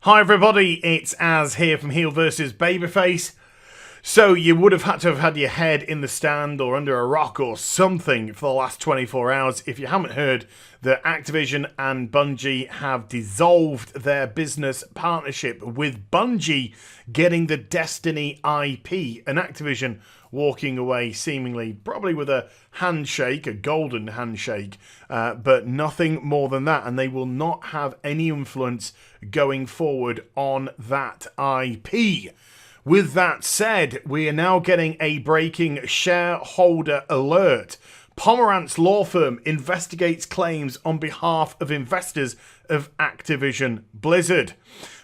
Hi everybody, it's Az here from HeelvsBabyface. So you would have had to have had your head in the stand or under a rock or something for the last 24 hours if you haven't heard that Activision and Bungie have dissolved their business partnership, with Bungie getting the Destiny IP and Activision walking away seemingly probably with a handshake, a golden handshake, but nothing more than that, and they will not have any influence going forward on that IP. With that said, we are now getting a breaking shareholder alert. Pomerantz law firm investigates claims on behalf of investors of Activision Blizzard.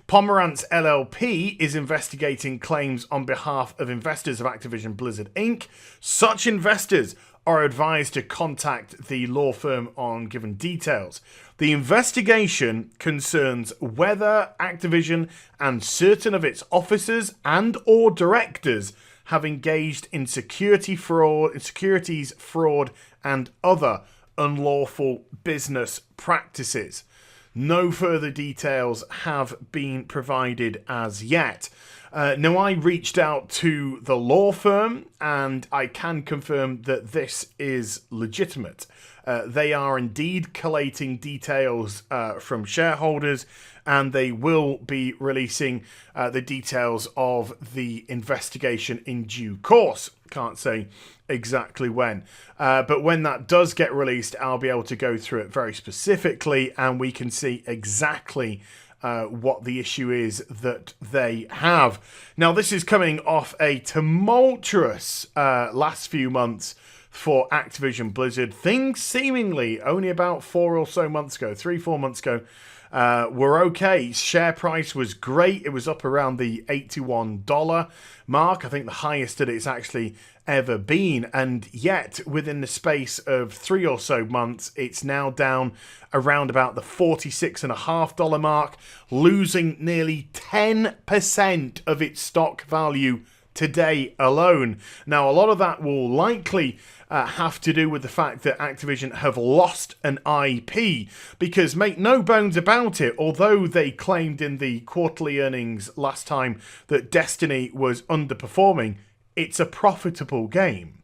Pomerantz LLP is investigating claims on behalf of investors of Activision Blizzard Inc. Such investors are advised to contact the law firm on given details. The investigation concerns whether Activision and certain of its officers and or directors have engaged in securities fraud and other unlawful business practices. No further details have been provided as yet. Now, I reached out to the law firm and I can confirm that this is legitimate. They are indeed collating details from shareholders, and they will be releasing the details of the investigation in due course. Can't say exactly when. But when that does get released, I'll be able to go through it very specifically, and we can see exactly what the issue is that they have. Now, this is coming off a tumultuous last few months for Activision Blizzard. Things seemingly only about 4 or so months ago, 3-4 months ago, were okay. Share price was great. It was up around the $81 mark. I think the highest that it's actually ever been. And yet, within the space of 3 or so months, it's now down around about the $46.50 mark, losing nearly 10% of its stock value today alone. Now, a lot of that will likely have to do with the fact that Activision have lost an IP, because make no bones about it, although they claimed in the quarterly earnings last time that Destiny was underperforming, it's a profitable game.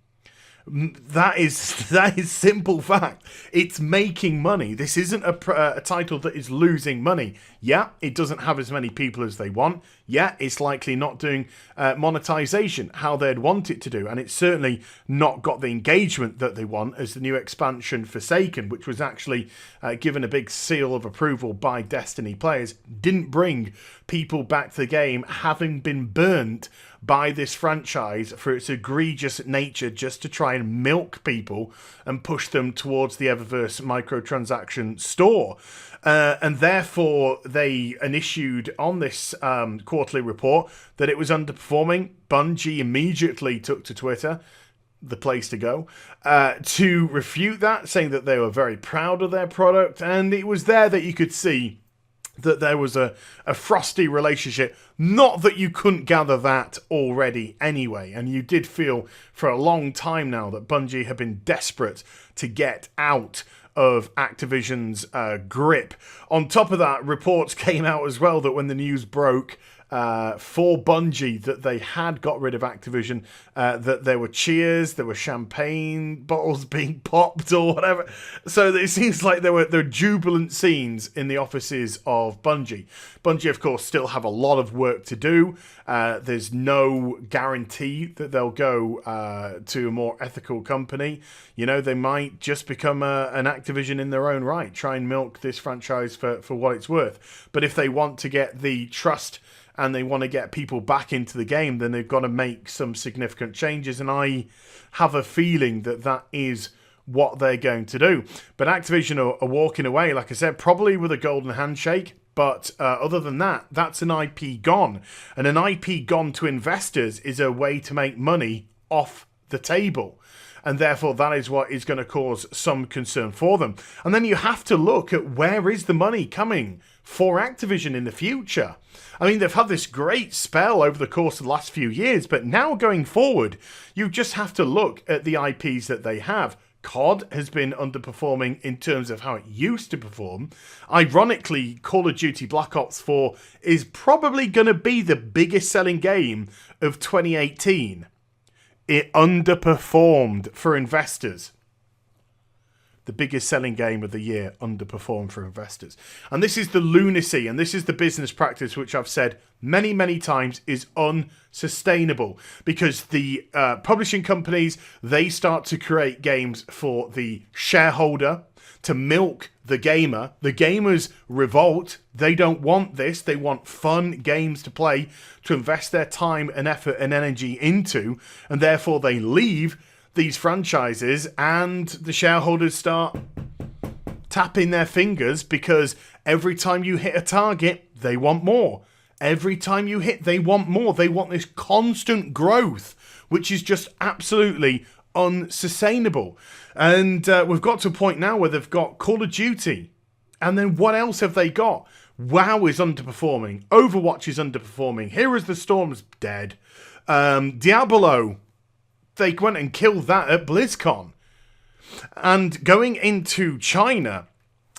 That is simple fact. It's making money. This isn't a title that is losing money. Yeah, it doesn't have as many people as they want. Yeah, it's likely not doing monetization how they'd want it to do. And it's certainly not got the engagement that they want as the new expansion Forsaken, which was actually given a big seal of approval by Destiny players, didn't bring people back to the game, having been burnt by this franchise for its egregious nature, just to try and milk people and push them towards the Eververse microtransaction store. And therefore, they issued on this quarterly report that it was underperforming. Bungie immediately took to Twitter, the place to go, to refute that, saying that they were very proud of their product. And it was there that you could see that there was a frosty relationship. Not that you couldn't gather that already anyway. And you did feel for a long time now that Bungie had been desperate to get out of Activision's grip. On top of that, reports came out as well that when the news broke for Bungie that they had got rid of Activision, that there were cheers, there were champagne bottles being popped or whatever. So it seems like there were jubilant scenes in the offices of Bungie. Bungie, of course, still have a lot of work to do. There's no guarantee that they'll go to a more ethical company. You know, they might just become an Activision in their own right, try and milk this franchise for what it's worth. But if they want to get the trust and they want to get people back into the game, then they've got to make some significant changes. And I have a feeling that that is what they're going to do. But Activision are walking away, like I said, probably with a golden handshake. But other than that, that's an IP gone. And an IP gone to investors is a way to make money off the table. And therefore, that is what is going to cause some concern for them. And then you have to look at where is the money coming for Activision in the future. I mean, they've had this great spell over the course of the last few years, but now going forward, you just have to look at the IPs that they have. COD has been underperforming in terms of how it used to perform. Ironically, Call of Duty Black Ops 4 is probably going to be the biggest selling game of 2018. It underperformed for investors. The biggest selling game of the year underperformed for investors. And this is the lunacy, and this is the business practice which I've said many, many times is unsustainable. Because the publishing companies, they start to create games for the shareholder, to milk the gamer. The gamers revolt. They don't want this. They want fun games to play, to invest their time and effort and energy into, and therefore they leave these franchises, and the shareholders start tapping their fingers because every time you hit a target, they want more. Every time you hit, they want more. They want this constant growth, which is just absolutely unsustainable. And we've got to a point now where they've got Call of Duty. And then what else have they got? WoW is underperforming. Overwatch is underperforming. Heroes of the Storm's dead. Diablo, they went and killed that at BlizzCon. And going into China,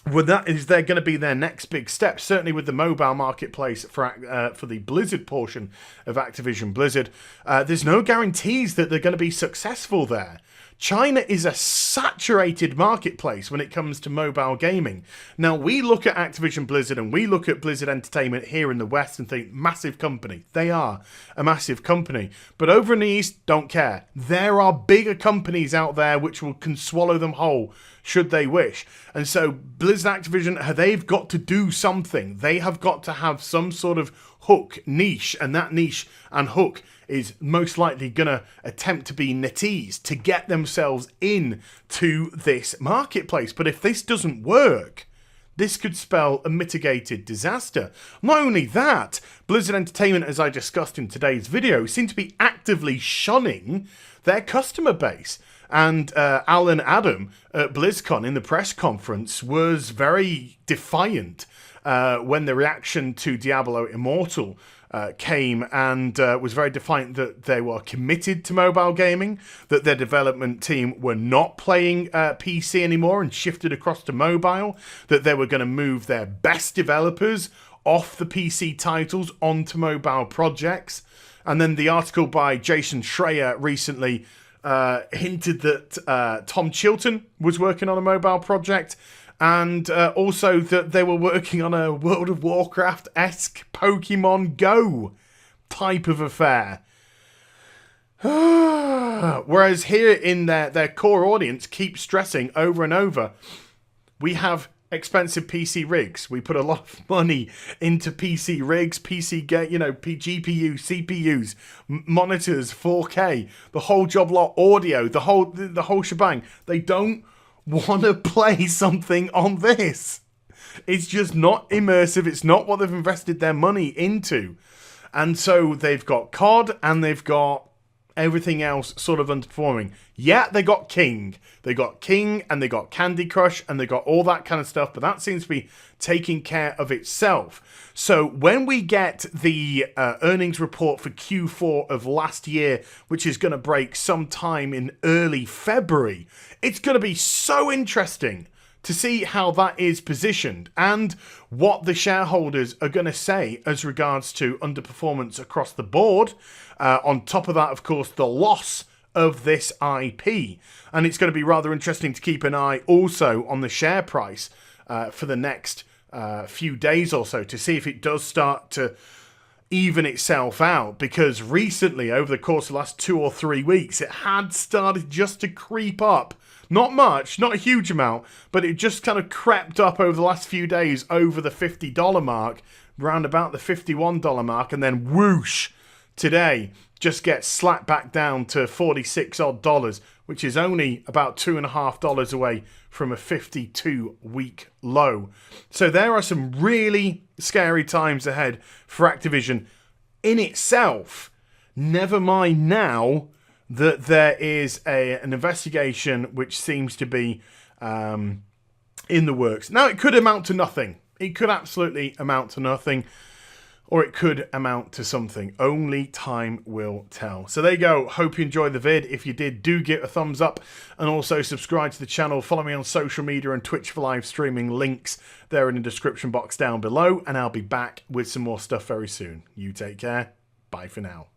well, that is they're going to be their next big step, certainly with the mobile marketplace for the Blizzard portion of Activision Blizzard. There's no guarantees that they're going to be successful there. China is a saturated marketplace when it comes to mobile gaming. Now, we look at Activision Blizzard and we look at Blizzard Entertainment here in the West and think, massive company. They are a massive company. But over in the East, don't care. There are bigger companies out there which can swallow them whole, should they wish. And so Blizzard Activision, they've got to do something. They have got to have some sort of hook, niche, and that niche and hook is most likely going to attempt to be NetEase to get themselves in to this marketplace. But if this doesn't work, this could spell a mitigated disaster. Not only that, Blizzard Entertainment, as I discussed in today's video, seem to be actively shunning their customer base. And Alan Adam at BlizzCon in the press conference was very defiant when the reaction to Diablo Immortal came, and was very defiant that they were committed to mobile gaming, that their development team were not playing PC anymore and shifted across to mobile, that they were going to move their best developers off the PC titles onto mobile projects. And then the article by Jason Schreier recently hinted that Tom Chilton was working on a mobile project, and also that they were working on a World of Warcraft-esque Pokemon Go type of affair. Whereas here in their core audience keep stressing over and over, we have expensive PC rigs. We put a lot of money into PC rigs, GPU, CPUs, monitors, 4K, the whole job lot, audio, the whole shebang. They don't want to play something on this. It's just not immersive. It's not what they've invested their money into. And so they've got COD and they've got everything else sort of underperforming. Yeah, they got King. They got King and they got Candy Crush and they got all that kind of stuff, but that seems to be taking care of itself. So when we get the earnings report for Q4 of last year, which is going to break sometime in early February, it's going to be so interesting to see how that is positioned and what the shareholders are going to say as regards to underperformance across the board. On top of that, of course, the loss of this IP. And it's going to be rather interesting to keep an eye also on the share price for the next few days or so to see if it does start to even itself out, because recently, over the course of the last 2 or 3 weeks, it had started just to creep up. Not much, not a huge amount, but it just kind of crept up over the last few days over the $50 mark, round about the $51 mark, and then whoosh, today just gets slapped back down to $46 odd, which is only about $2.50 away from a 52-week low. So there are some really scary times ahead for Activision in itself. Never mind now that there is an investigation which seems to be in the works. Now, it could amount to nothing. It could absolutely amount to nothing. or it could amount to something. Only time will tell. So there you go. Hope you enjoyed the vid. If you did, do give it a thumbs up, and also subscribe to the channel. Follow me on social media and Twitch for live streaming. Links there in the description box down below, and I'll be back with some more stuff very soon. You take care. Bye for now.